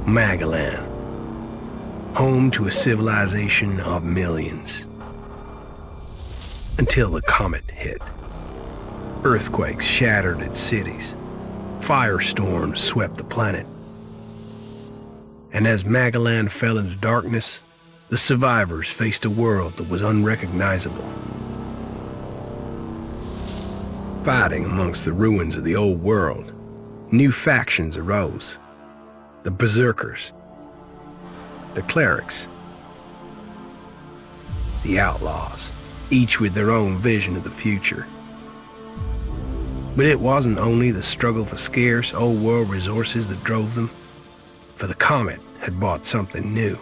Magellan, home to a civilization of millions. Until the comet hit. Earthquakes shattered its cities. Firestorms swept the planet. And as Magellan fell into darkness, the survivors faced a world that was unrecognizable. Fighting amongst the ruins of the old world, new factions arose. The Berserkers, the Clerics, the Outlaws, each with their own vision of the future. But it wasn't only the struggle for scarce old world resources that drove them, for the comet had brought something new.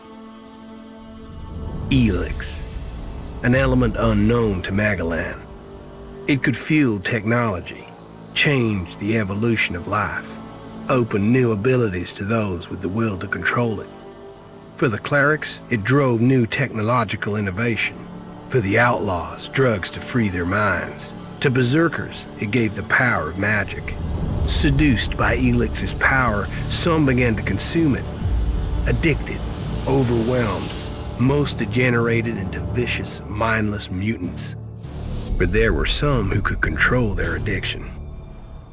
Helix, an element unknown to Magellan. It could fuel technology, change the evolution of life, open new abilities to those with the will to control it. For the Clerics, it drove new technological innovation. For the Outlaws, drugs to free their minds. To Berserkers, it gave the power of magic. Seduced by Helix's power, some began to consume it. Addicted, overwhelmed, most degenerated into vicious, mindless mutants. But there were some who could control their addiction.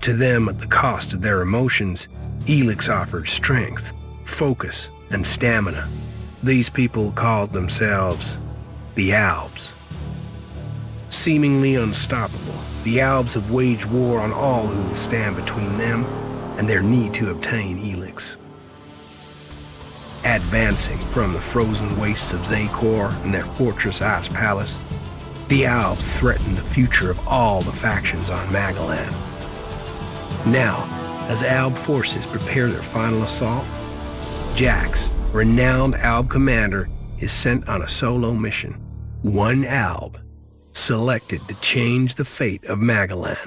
To them, at the cost of their emotions, Helix offered strength, focus, and stamina. These people called themselves the Albs. Seemingly unstoppable, the Albs have waged war on all who will stand between them and their need to obtain Helix. Advancing from the frozen wastes of Zakor and their fortress ice palace, the Albs threaten the future of all the factions on Magellan. Now, as Alb forces prepare their final assault, Jax, renowned Alb commander, is sent on a solo mission. One Alb, selected to change the fate of Magellan.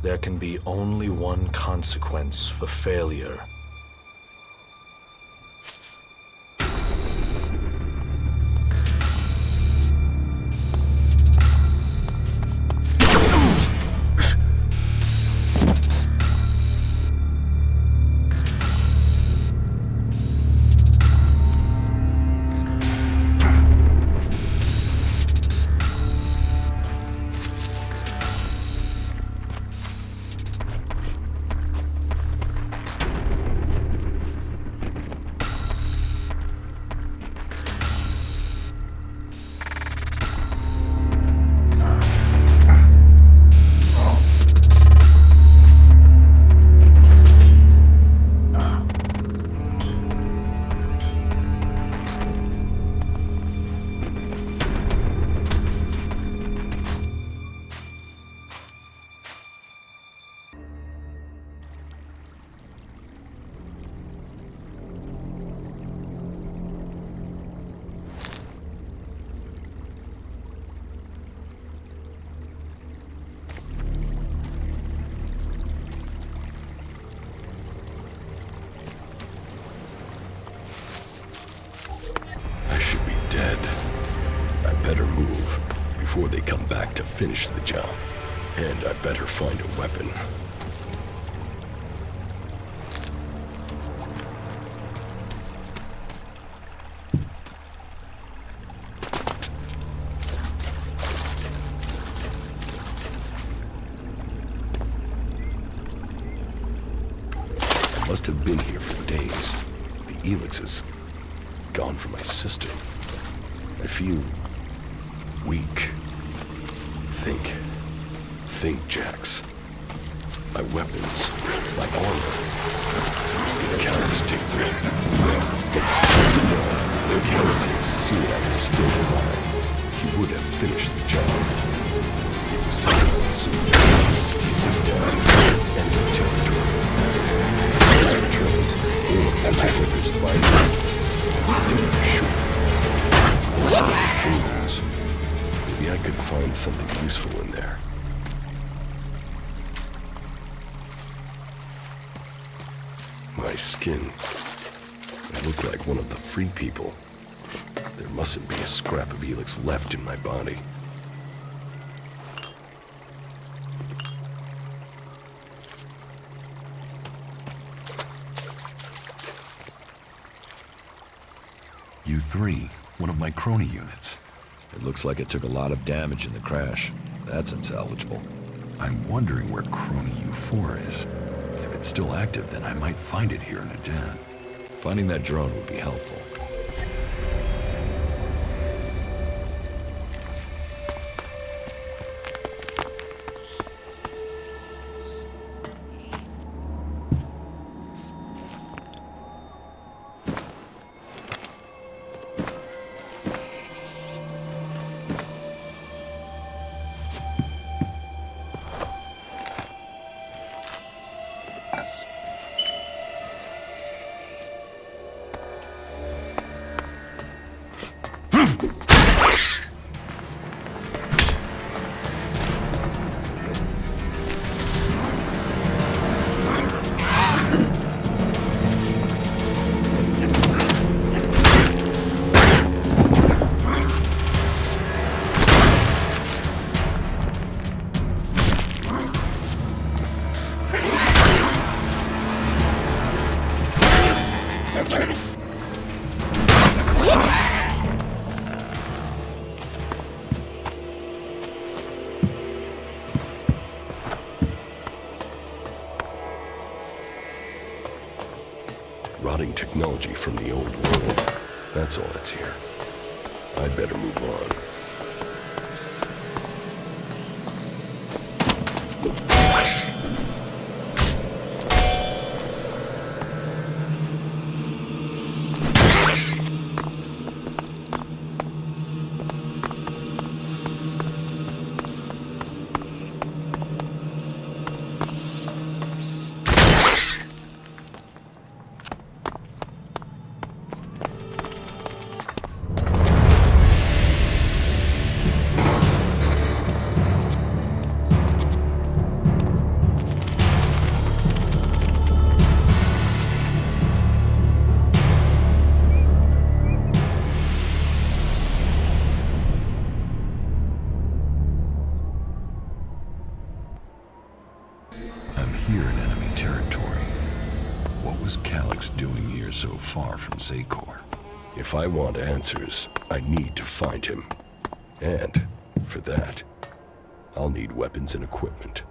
There can be only one consequence for failure. move before they come back to finish the job. And I better find a weapon. I must have been here for days. The Elix is gone from my system. I feel weak. Think, Jax. My weapons, my armor. Calyx take them. If Calyx had seen I was still alive, he would have finished the job. It was somehow sit down, enemy territory. Those returns, or anti-circus fighting. Who knows? Maybe I could find something useful in there. My skin. I look like one of the free people. There mustn't be a scrap of Elix left in my body. U3, one of my crony units. It looks like it took a lot of damage in the crash. That's unsalvageable. I'm wondering where crony U4 is. If it's still active, then I might find it here in Adan. Finding that drone would be helpful. Rotting technology from the old world. That's all that's here. I'd better move on. Here in enemy territory. What was Calyx doing here so far from Zakor? If I want answers, I need to find him. And, for that, I'll need weapons and equipment.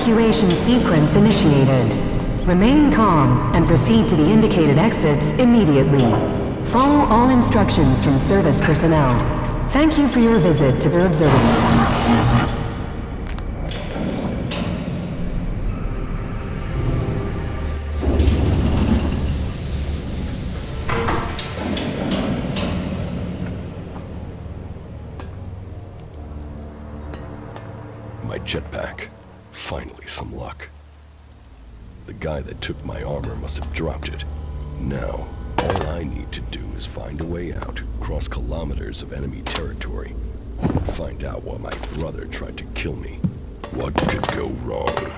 Evacuation sequence initiated. Remain calm and proceed to the indicated exits immediately. Follow all instructions from service personnel. Thank you for your visit to the observatory. My jetpack. Finally, some luck. The guy that took my armor must have dropped it. Now, all I need to do is find a way out, cross kilometers of enemy territory, and find out why my brother tried to kill me. What could go wrong?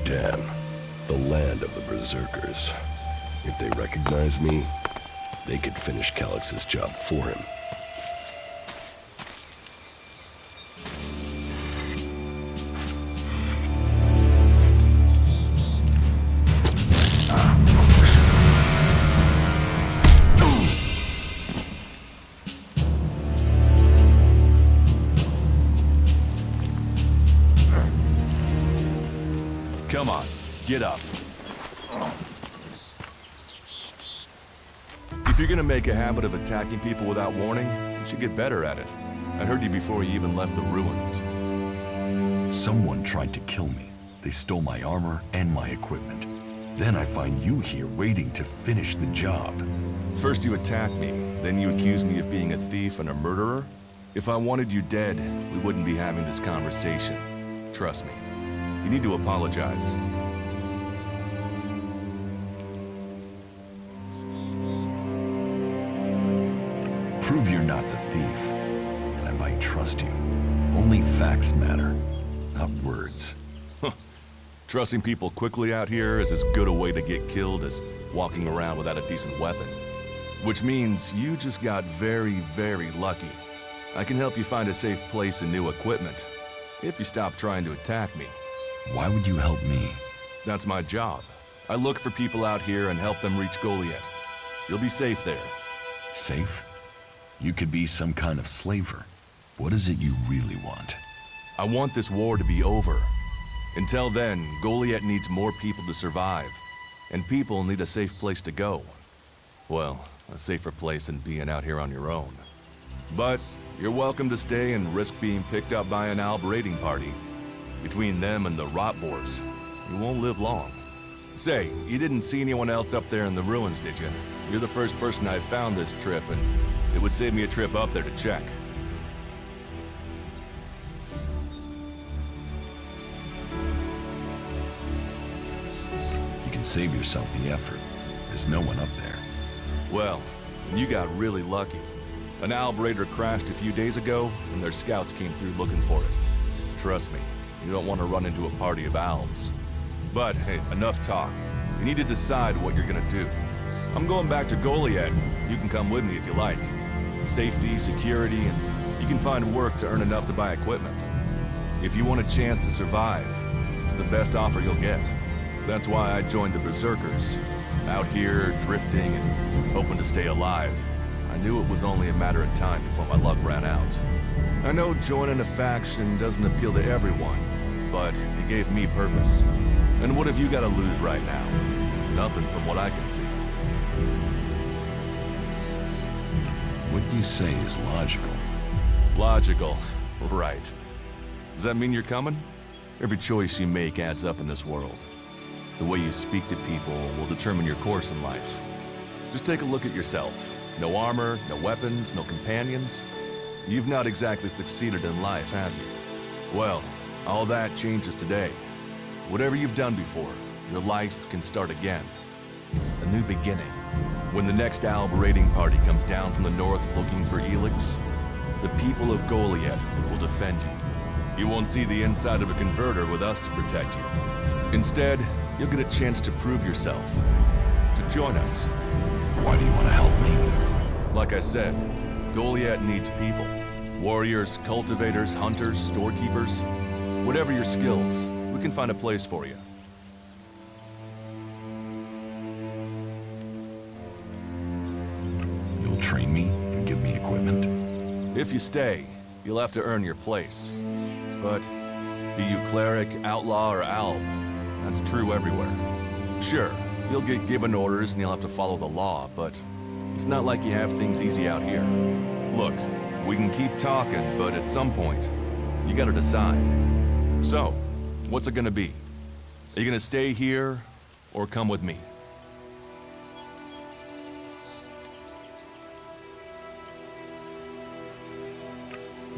Damn, the land of the Berserkers. If they recognize me, they could finish Calix's job for him. Come on, get up. If you're gonna make a habit of attacking people without warning, you should get better at it. I heard you before you even left the ruins. Someone tried to kill me. They stole my armor and my equipment. Then I find you here waiting to finish the job. First you attack me, then you accuse me of being a thief and a murderer? If I wanted you dead, we wouldn't be having this conversation. Trust me. You need to apologize. Prove you're not the thief, and I might trust you. Only facts matter, not words. Trusting people quickly out here is as good a way to get killed as walking around without a decent weapon. Which means you just got very, very lucky. I can help you find a safe place and new equipment, if you stop trying to attack me. Why would you help me? That's my job. I look for people out here and help them reach Goliath. You'll be safe there. Safe? You could be some kind of slaver. What is it you really want? I want this war to be over. Until then, Goliath needs more people to survive. And people need a safe place to go. Well, a safer place than being out here on your own. But you're welcome to stay and risk being picked up by an Alb raiding party. Between them and the Rotboars, you won't live long. Say, you didn't see anyone else up there in the ruins, did you? You're the first person I've found this trip, and it would save me a trip up there to check. You can save yourself the effort. There's no one up there. Well, you got really lucky. An Alb raider crashed a few days ago, and their scouts came through looking for it. Trust me, you don't want to run into a party of Albs. But hey, enough talk. You need to decide what you're gonna do. I'm going back to Goliath. You can come with me if you like. Safety, security, and you can find work to earn enough to buy equipment. If you want a chance to survive, it's the best offer you'll get. That's why I joined the Berserkers. Out here, drifting and hoping to stay alive. I knew it was only a matter of time before my luck ran out. I know joining a faction doesn't appeal to everyone, but it gave me purpose. And what have you got to lose right now? Nothing from what I can see. What you say is logical. Logical. Right. Does that mean you're coming? Every choice you make adds up in this world. The way you speak to people will determine your course in life. Just take a look at yourself. No armor, no weapons, no companions. You've not exactly succeeded in life, have you? Well, all that changes today. Whatever you've done before, your life can start again. A new beginning. When the next Alb raiding party comes down from the north looking for Elix, the people of Goliath will defend you. You won't see the inside of a converter with us to protect you. Instead, you'll get a chance to prove yourself. To join us. Why do you want to help me? Like I said, Goliath needs people. Warriors, cultivators, hunters, storekeepers. Whatever your skills, we can find a place for you. You'll train me and give me equipment? If you stay, you'll have to earn your place. But be you cleric, outlaw, or alb, that's true everywhere. Sure, you'll get given orders and you'll have to follow the law, but it's not like you have things easy out here. Look, we can keep talking, but at some point, you gotta decide. So, what's it gonna be? Are you gonna stay here, or come with me?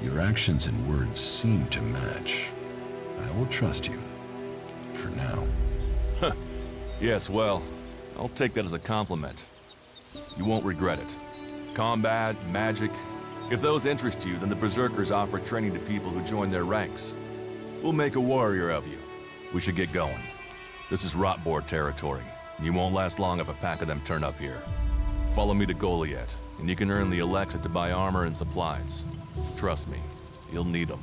Your actions and words seem to match. I will trust you. For now. Yes, well, I'll take that as a compliment. You won't regret it. Combat, magic. If those interest you, then the Berserkers offer training to people who join their ranks. We'll make a warrior of you. We should get going. This is Rotboard territory. You won't last long if a pack of them turn up here. Follow me to Goliath, and you can earn the Alexa to buy armor and supplies. Trust me, you'll need them.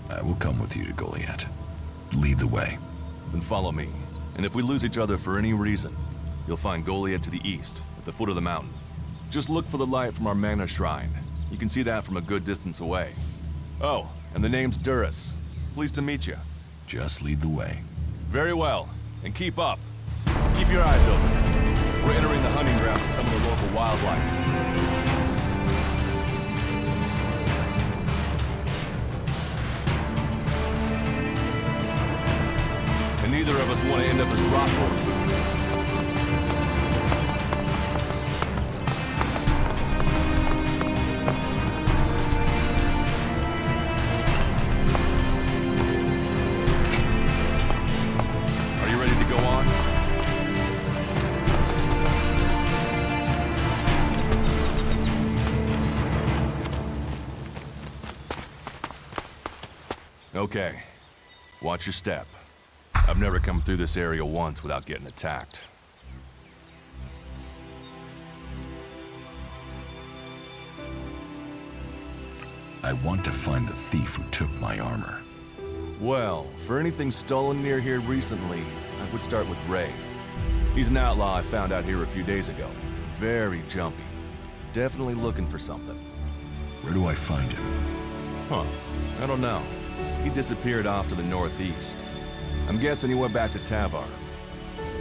I will come with you to Goliath. Lead the way. Then follow me. And if we lose each other for any reason, you'll find Goliath to the east, at the foot of the mountain. Just look for the light from our Mana Shrine. You can see that from a good distance away. Oh, and the name's Duras. Pleased to meet you. Just lead the way. Very well. And keep up. Keep your eyes open. We're entering the hunting grounds of some of the local wildlife. And neither of us want to end up as Rotboard food. Are you ready to go on? Okay. Watch your step. I've never come through this area once without getting attacked. I want to find the thief who took my armor. Well, for anything stolen near here recently, I would start with Ray. He's an outlaw I found out here a few days ago. Very jumpy. Definitely looking for something. Where do I find him? Huh. I don't know. He disappeared off to the northeast. I'm guessing he went back to Tavar.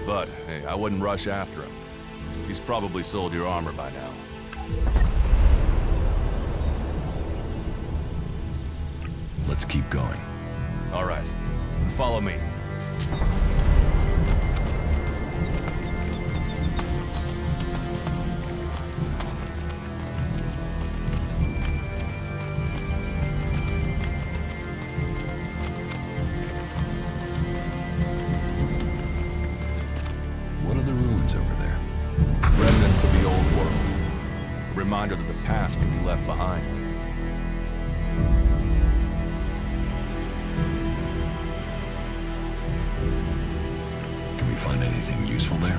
But, hey, I wouldn't rush after him. He's probably sold your armor by now. Let's keep going. All right. Then follow me. What are the ruins over there? Remnants of the old world. A reminder that the past can be left behind. Can we find anything useful there?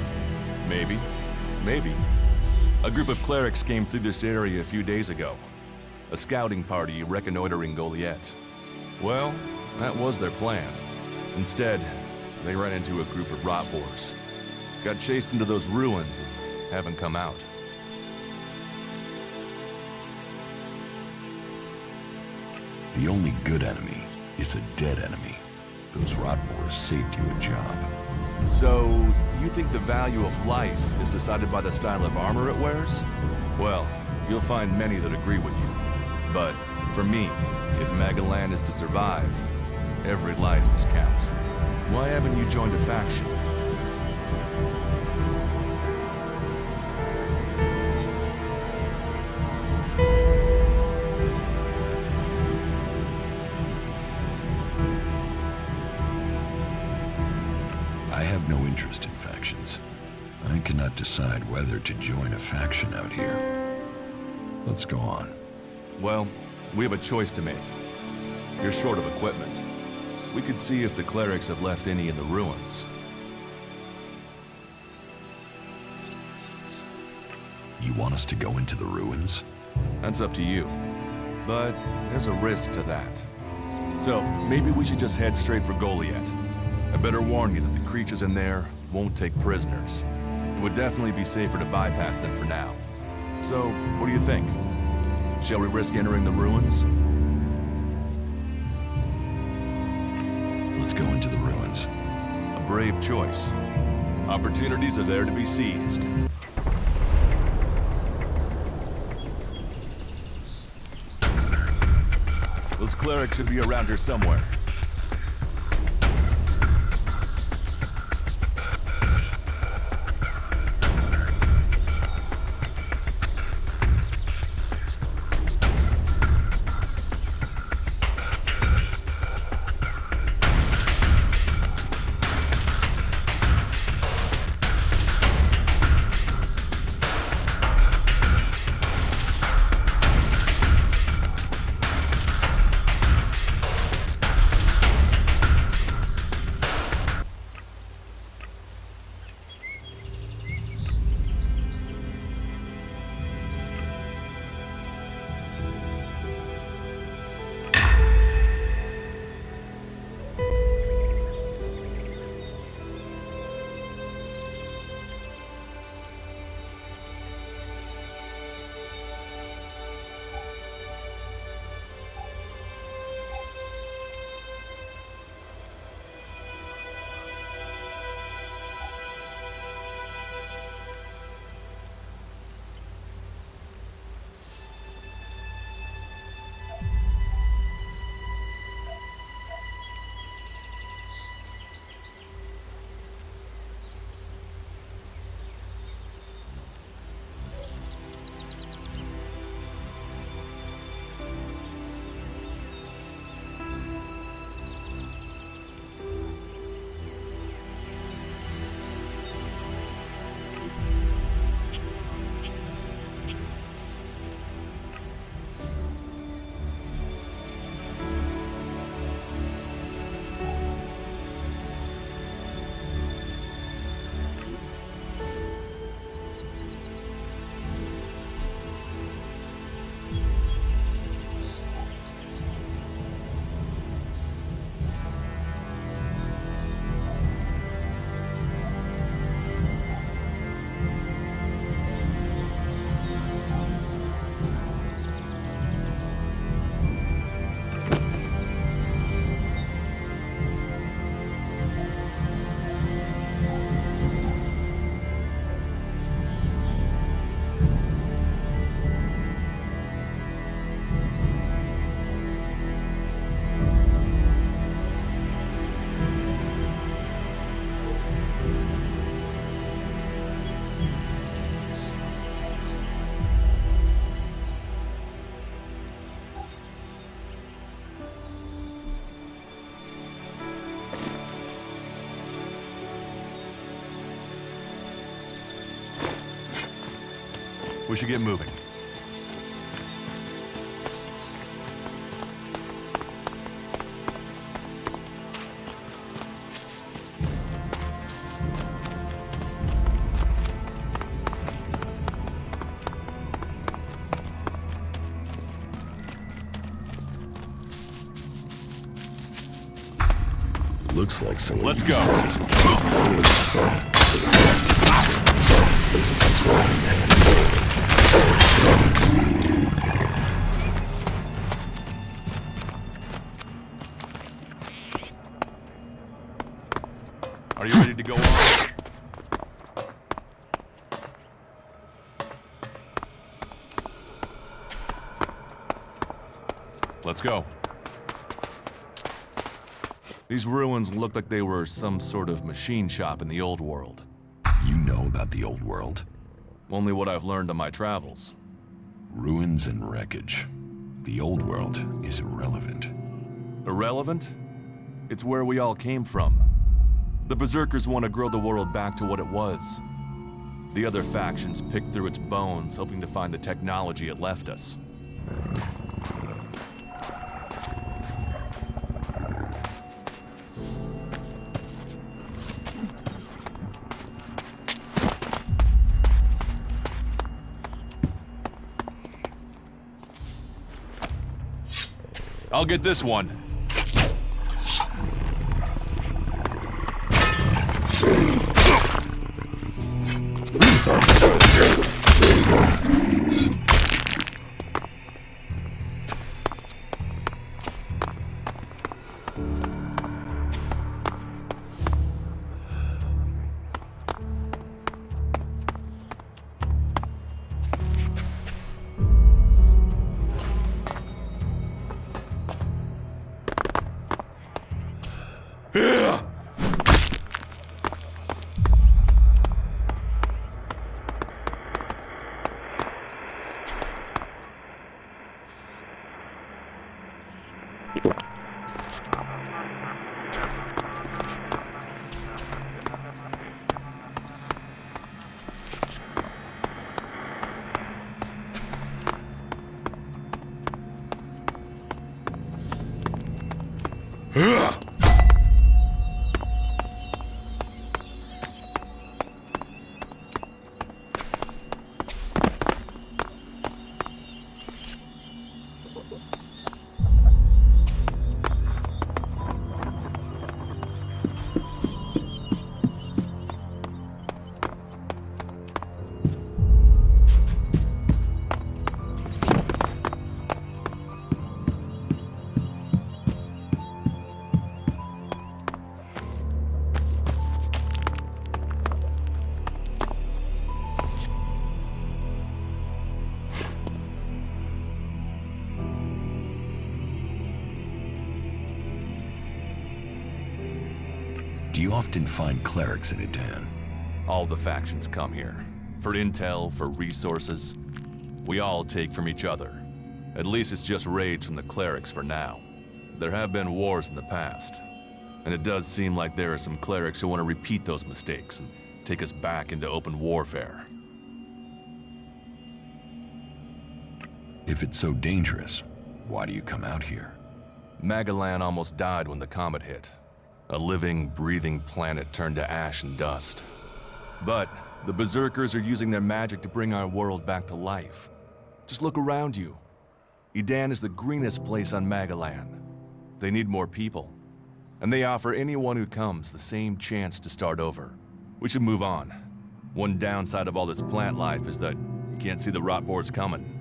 Maybe. Maybe. A group of clerics came through this area a few days ago. A scouting party reconnoitering Goliath. Well, that was their plan. Instead, they ran into a group of rot boars. Got chased into those ruins and haven't come out. The only good enemy is a dead enemy. Those rot boars saved you a job. So, you think the value of life is decided by the style of armor it wears? Well, you'll find many that agree with you. But, for me, if Magalan is to survive, every life must count. Why haven't you joined a faction? I have no interest in factions. I cannot decide whether to join a faction out here. Let's go on. Well, we have a choice to make. You're short of equipment. We could see if the clerics have left any in the ruins. You want us to go into the ruins? That's up to you. But there's a risk to that. So, maybe we should just head straight for Goliath. I better warn you that the creatures in there won't take prisoners. It would definitely be safer to bypass them for now. So, what do you think? Shall we risk entering the ruins? Let's go into the ruins. A brave choice. Opportunities are there to be seized. Those clerics should be around here somewhere. We should get moving. Looks like someone Let's used go. this as a camp before. This place will be Are you ready to go on? Let's go. These ruins look like they were some sort of machine shop in the old world. You know about the old world? Only what I've learned on my travels. Ruins and wreckage. The old world is irrelevant. Irrelevant? It's where we all came from. The Berserkers want to grow the world back to what it was. The other factions pick through its bones, hoping to find the technology it left us. I'll get this one. Do you often find clerics in Idan? All the factions come here. For intel, for resources. We all take from each other. At least it's just raids from the clerics for now. There have been wars in the past. And it does seem like there are some clerics who want to repeat those mistakes and take us back into open warfare. If it's so dangerous, why do you come out here? Magalan almost died when the comet hit. A living, breathing planet turned to ash and dust. But the Berserkers are using their magic to bring our world back to life. Just look around you. Idan is the greenest place on Magalan. They need more people. And they offer anyone who comes the same chance to start over. We should move on. One downside of all this plant life is that you can't see the rot boards coming.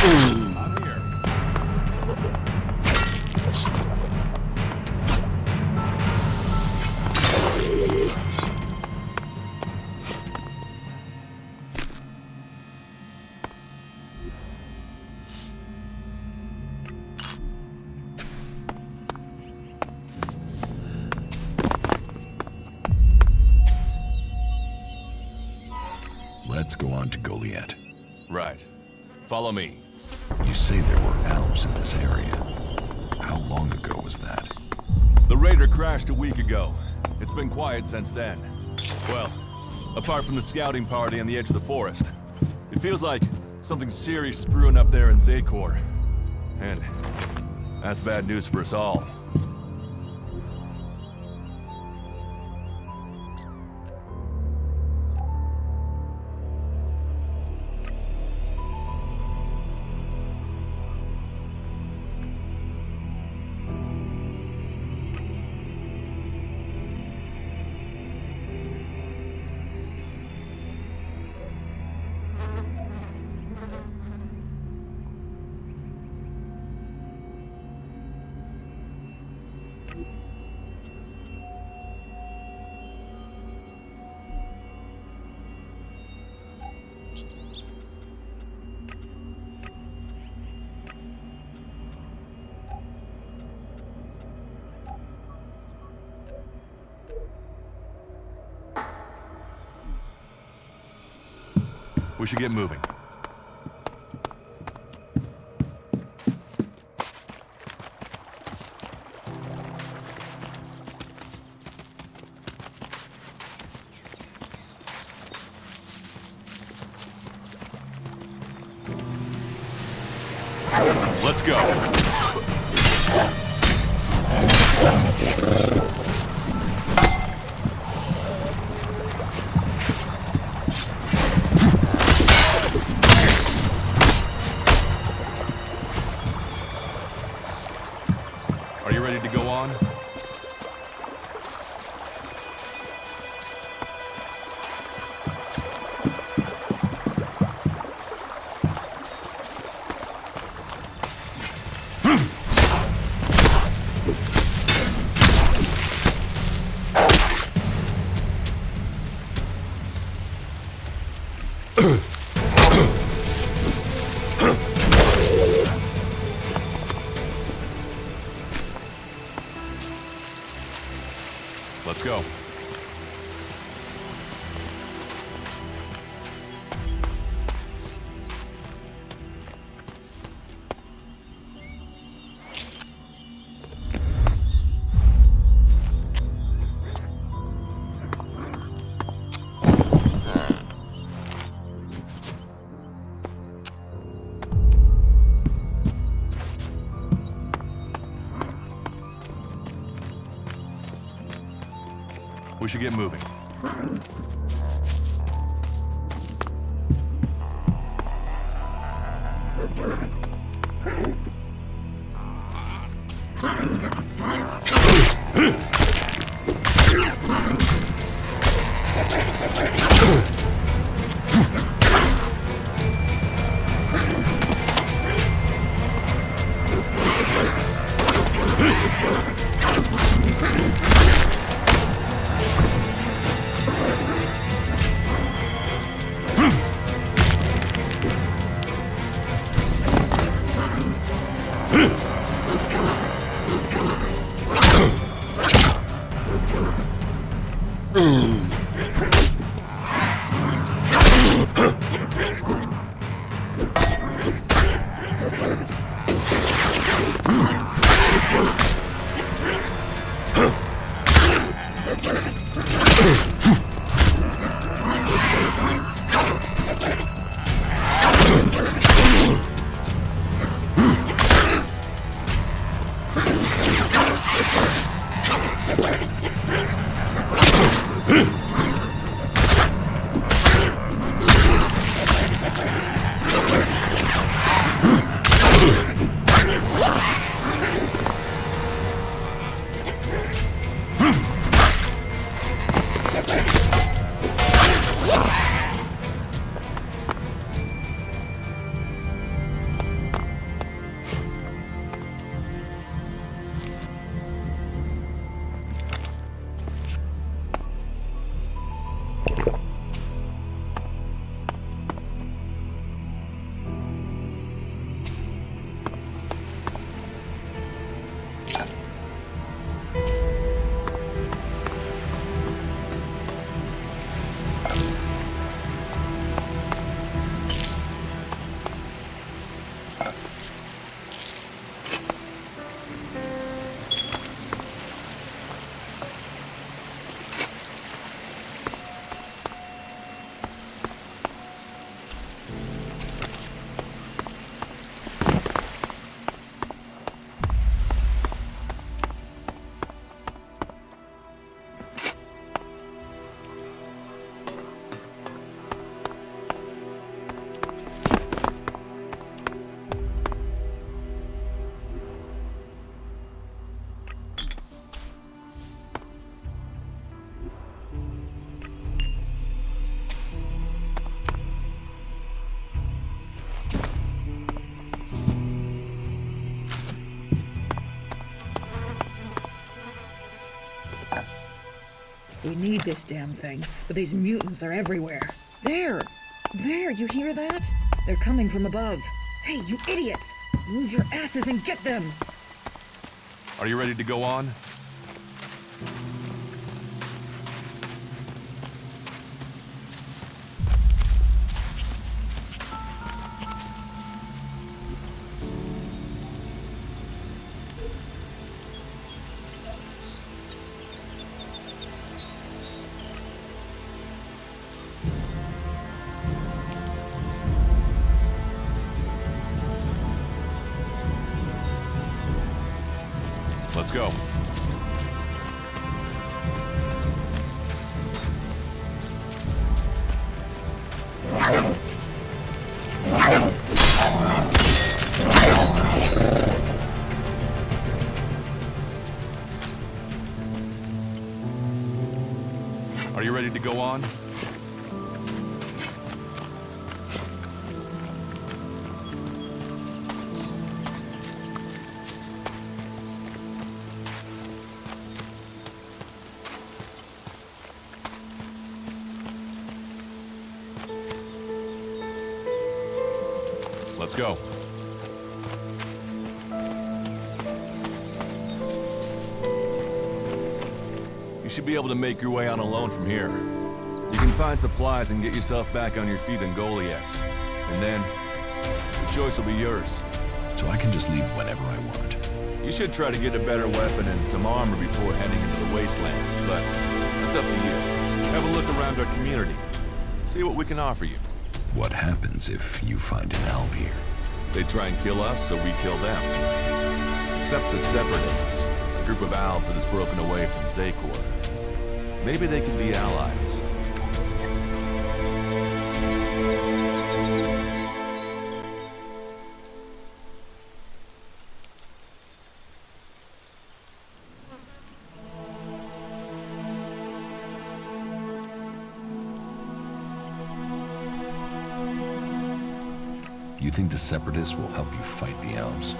I'm here. Let's go on to Goliath. Right. Follow me. You say there were Alps in this area. How long ago was that? The Raider crashed a week ago. It's been quiet since then. Well, apart from the scouting party on the edge of the forest. It feels like something serious is brewing up there in Zakor. And that's bad news for us all. We should get moving. Let's go. Are you ready to go on? Let's go. We should get moving. We need this damn thing, but these mutants are everywhere. There! There, you hear that? They're coming from above. Hey, you idiots! Move your asses and get them! Are you ready to go on? Let's go. Are you ready to go on? Let's go. You should be able to make your way on alone from here. You can find supplies and get yourself back on your feet in Goliath. And then, the choice will be yours. So I can just leave whenever I want. You should try to get a better weapon and some armor before heading into the wastelands, but that's up to you. Have a look around our community. See what we can offer you. What happens if you find an alb here? They try and kill us, so we kill them. Except the Separatists, a group of Albs that has broken away from Zakor. Maybe they can be allies. You think the Separatists will help you fight the elves?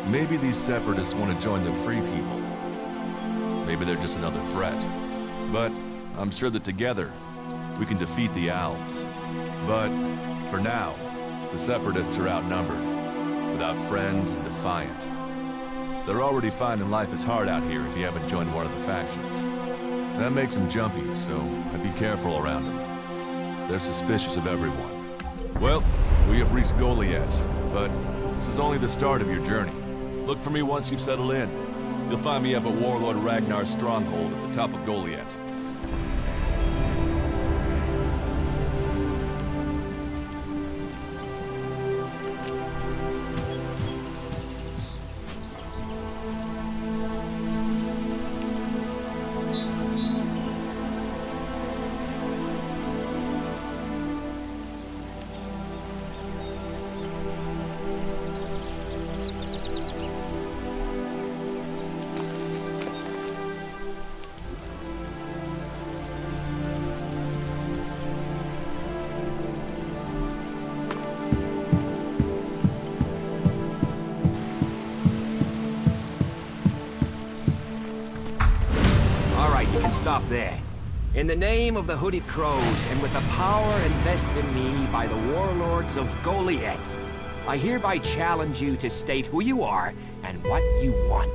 Maybe these Separatists want to join the Free People. Maybe they're just another threat. But I'm sure that together, we can defeat the Albs. But for now, the Separatists are outnumbered, without friends and defiant. They're already finding life is hard out here if you haven't joined one of the factions. That makes them jumpy, so I'd be careful around them. They're suspicious of everyone. Well, we have reached Goliath, but this is only the start of your journey. Look for me once you've settled in. You'll find me up at Warlord Ragnar's stronghold at the top of Goliath. Stop there. In the name of the Hooded Crows, and with the power invested in me by the warlords of Goliath, I hereby challenge you to state who you are and what you want.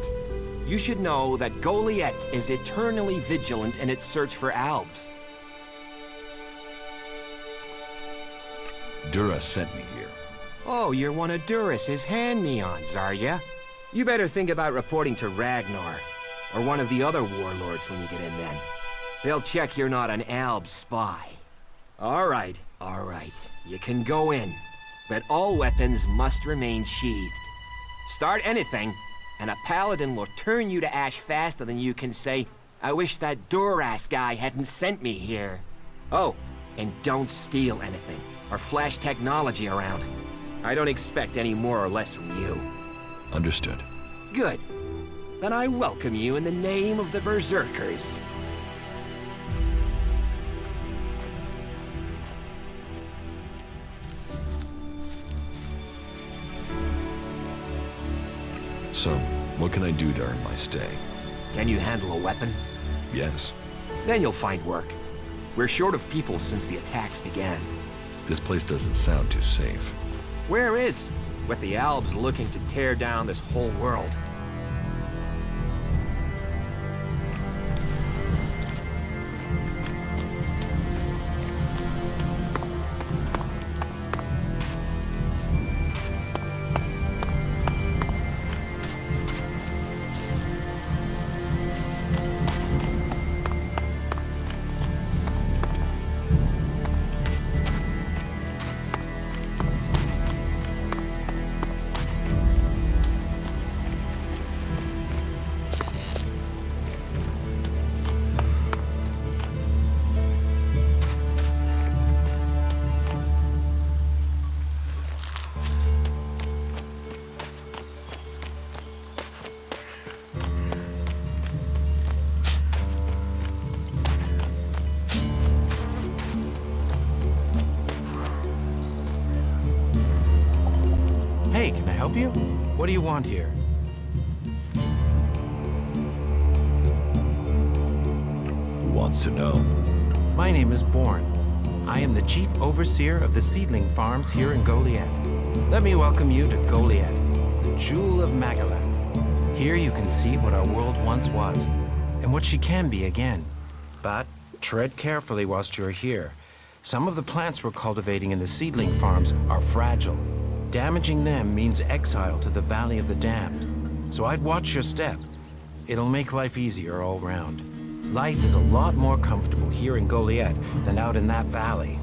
You should know that Goliath is eternally vigilant in its search for Albs. Dura sent me here. Oh, you're one of Duras's hand-me-ons, are ya? You better think about reporting to Ragnar. Or one of the other warlords when you get in then. They'll check you're not an Alb spy. All right. You can go in. But all weapons must remain sheathed. Start anything, and a paladin will turn you to ash faster than you can say, I wish that Duras guy hadn't sent me here. Oh, and don't steal anything, or flash technology around. I don't expect any more or less from you. Understood. Good. Then I welcome you in the name of the Berserkers. So, what can I do during my stay? Can you handle a weapon? Yes. Then you'll find work. We're short of people since the attacks began. This place doesn't sound too safe. Where is? With the Albs looking to tear down this whole world. Hey, can I help you? What do you want here? Who wants to know? My name is Bourne. I am the Chief Overseer of the seedling farms here in Goliad. Let me welcome you to Goliad, the Jewel of Magalan. Here you can see what our world once was, and what she can be again. But tread carefully whilst you're here. Some of the plants we're cultivating in the seedling farms are fragile. Damaging them means exile to the Valley of the Damned. So I'd watch your step. It'll make life easier all round. Life is a lot more comfortable here in Goliad than out in that valley.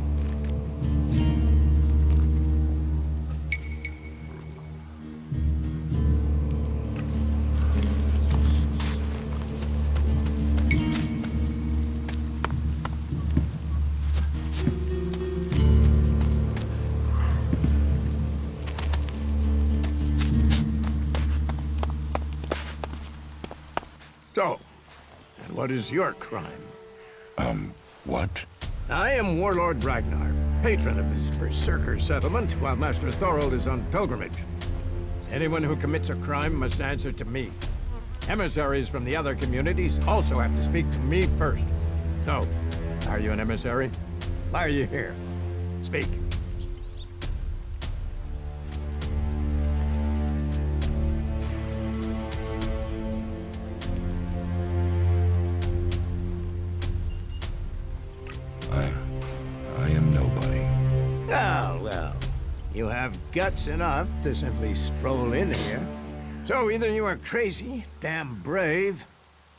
So, and what is your crime? What? I am Warlord Ragnar, patron of this Berserker settlement, while Master Thorold is on pilgrimage. Anyone who commits a crime must answer to me. Emissaries from the other communities also have to speak to me first. So, are you an emissary? Why are you here? Speak. I am nobody. Oh, well. You have guts enough to simply stroll in here. So either you are crazy, damn brave,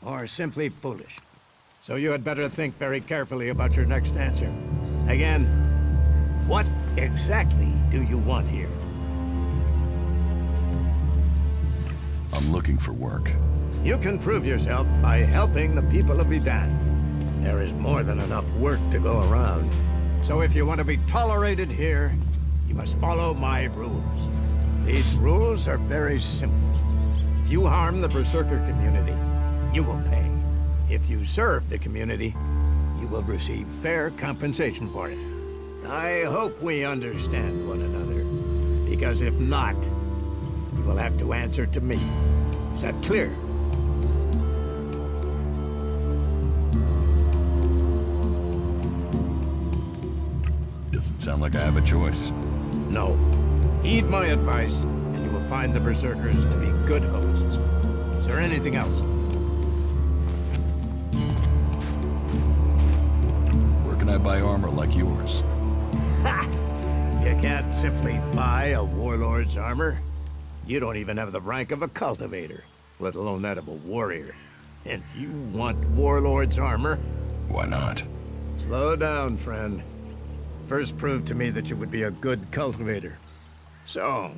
or simply foolish. So you had better think very carefully about your next answer. Again, what exactly do you want here? I'm looking for work. You can prove yourself by helping the people of Idan. There is more than enough work to go around. So if you want to be tolerated here, you must follow my rules. These rules are very simple. If you harm the Berserker community, you will pay. If you serve the community, you will receive fair compensation for it. I hope we understand one another, because if not, you will have to answer to me. Is that clear? Doesn't sound like I have a choice. No. Heed my advice, and you will find the Berserkers to be good hosts. Is there anything else? Where can I buy armor like yours? Ha! You can't simply buy a warlord's armor. You don't even have the rank of a cultivator, let alone that of a warrior. And you want warlord's armor? Why not? Slow down, friend. First prove to me that you would be a good cultivator. So,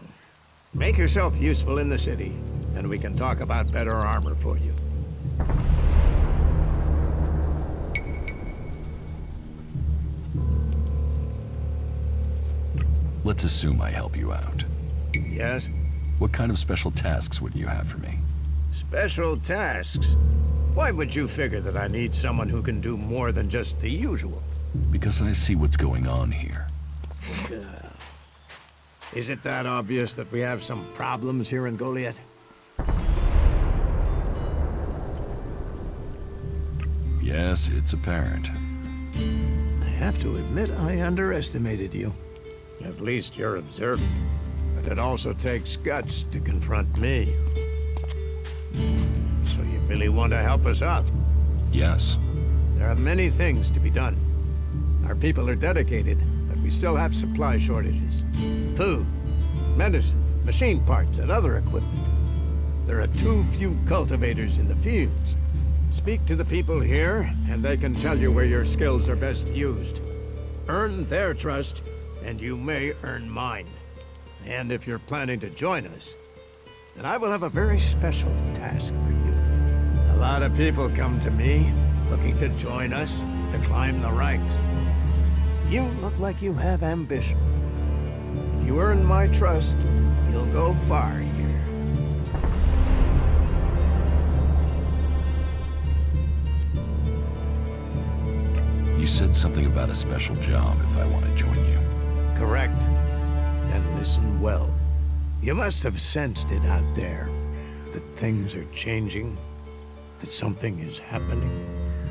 make yourself useful in the city, and we can talk about better armor for you. Let's assume I help you out. Yes? What kind of special tasks would you have for me? Special tasks? Why would you figure that I need someone who can do more than just the usual? Because I see what's going on here. Is it that obvious that we have some problems here in Yes, it's apparent. I have to admit I underestimated you. At least you're observant. But it also takes guts to confront me. So you really want to help us out? Yes. There are many things to be done. Our people are dedicated, but we still have supply shortages. Food, medicine, machine parts, and other equipment. There are too few cultivators in the fields. Speak to the people here, and they can tell you where your skills are best used. Earn their trust, and you may earn mine. And if you're planning to join us, then I will have a very special task for you. A lot of people come to me, looking to join us, to climb the ranks. You look like you have ambition. If you earn my trust, you'll go far here. You said something about a special job if I want to join you. Correct. And listen well. You must have sensed it out there, that things are changing, that something is happening.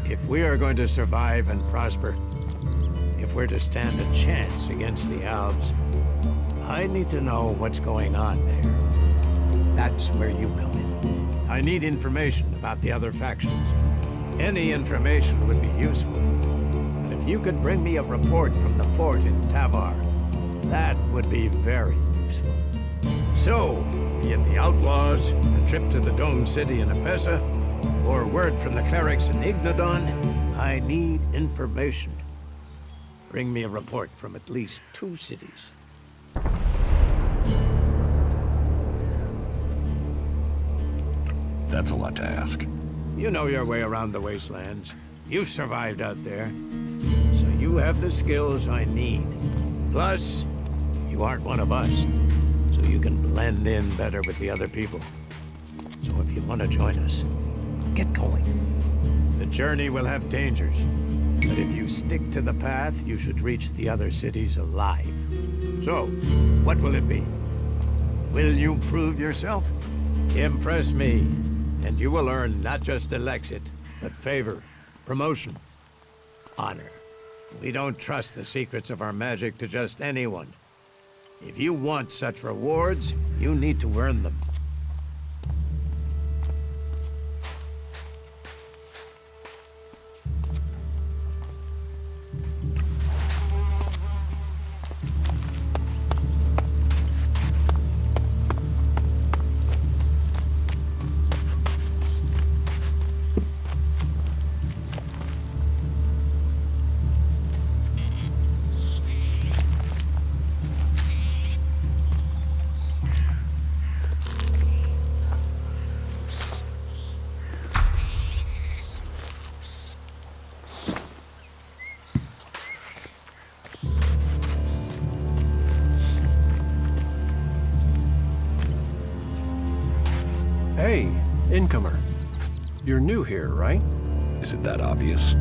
If we are going to survive and prosper, if we're to stand a chance against the Alps, I need to know what's going on there. That's where you come in. I need information about the other factions. Any information would be useful. And if you could bring me a report from the fort in Tavar, that would be very useful. So, be it the Outlaws, a trip to the Dome City in Apessa, or word from the clerics in Ignodon, I need information. Bring me a report from at least 2 cities. That's a lot to ask. You know your way around the wastelands. You've survived out there. So you have the skills I need. Plus, you aren't one of us. So you can blend in better with the other people. So if you want to join us, get going. The journey will have dangers. But if you stick to the path, you should reach the other cities alive. So, what will it be? Will you prove yourself? Impress me, and you will earn not just Elexit, but favor, promotion, honor. We don't trust the secrets of our magic to just anyone. If you want such rewards, you need to earn them. Hey, incomer. You're new here, right? Is it that obvious?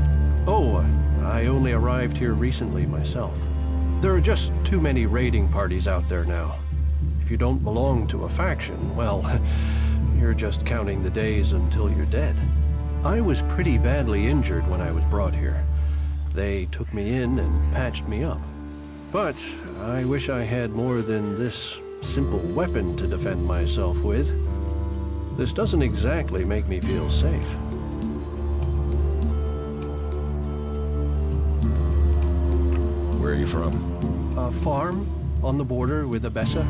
Oh, I only arrived here recently myself. There are just too many raiding parties out there now. If you don't belong to a faction, well, you're just counting the days until you're dead. I was pretty badly injured when I was brought here. They took me in and patched me up. But I wish I had more than this simple weapon to defend myself with. This doesn't exactly make me feel safe. Where are you from? A farm on the border with Abessa.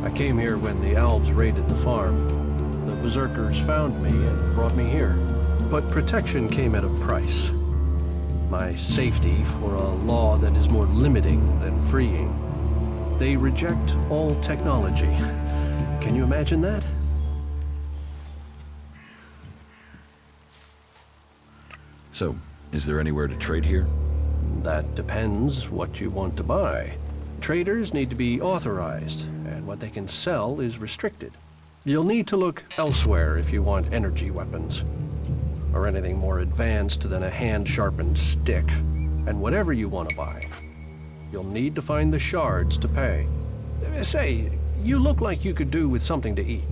I came here when the Alps raided the farm. The Berserkers found me and brought me here. But protection came at a price. My safety for a law that is more limiting than freeing. They reject all technology. Can you imagine that? So, is there anywhere to trade here? That depends what you want to buy. Traders need to be authorized, and what they can sell is restricted. You'll need to look elsewhere if you want energy weapons, or anything more advanced than a hand-sharpened stick. And whatever you want to buy, you'll need to find the shards to pay. Say, you look like you could do with something to eat.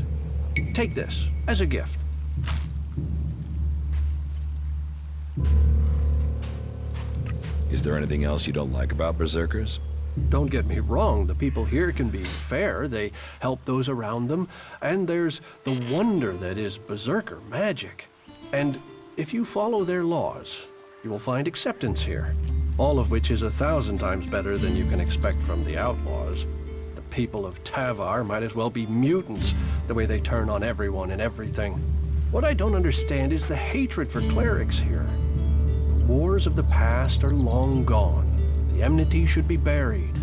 Take this as a gift. Is there anything else you don't like about Berserkers? Don't get me wrong, the people here can be fair, they help those around them, and there's the wonder that is Berserker magic. And if you follow their laws, you will find acceptance here, all of which is 1,000 times better than you can expect from the outlaws. The people of Tavar might as well be mutants, the way they turn on everyone and everything. What I don't understand is the hatred for clerics here. The wars of the past are long gone. The enmity should be buried.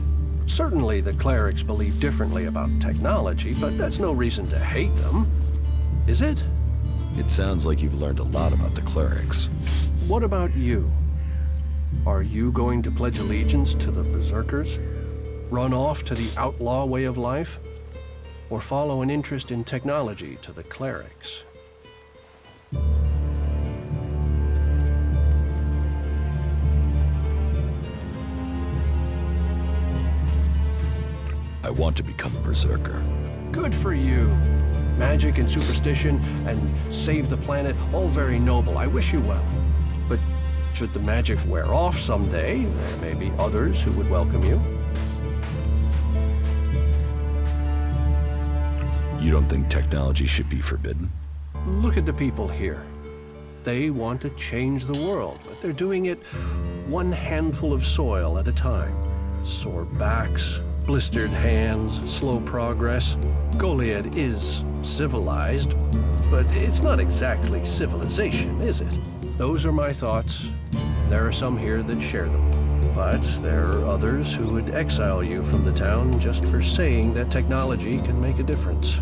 Certainly the clerics believe differently about technology, but that's no reason to hate them. Is it? It sounds like you've learned a lot about the clerics. What about you? Are you going to pledge allegiance to the Berserkers? Run off to the outlaw way of life? Or follow an interest in technology to the clerics? I want to become a Berserker. Good for you. Magic and superstition and save the planet, all very noble. I wish you well. But should the magic wear off someday, there may be others who would welcome you. You don't think technology should be forbidden? Look at the people here. They want to change the world, but they're doing it one handful of soil at a time. Sore backs, blistered hands, slow progress. Goliad is civilized, but it's not exactly civilization, is it? Those are my thoughts. There are some here that share them. But there are others who would exile you from the town just for saying that technology can make a difference.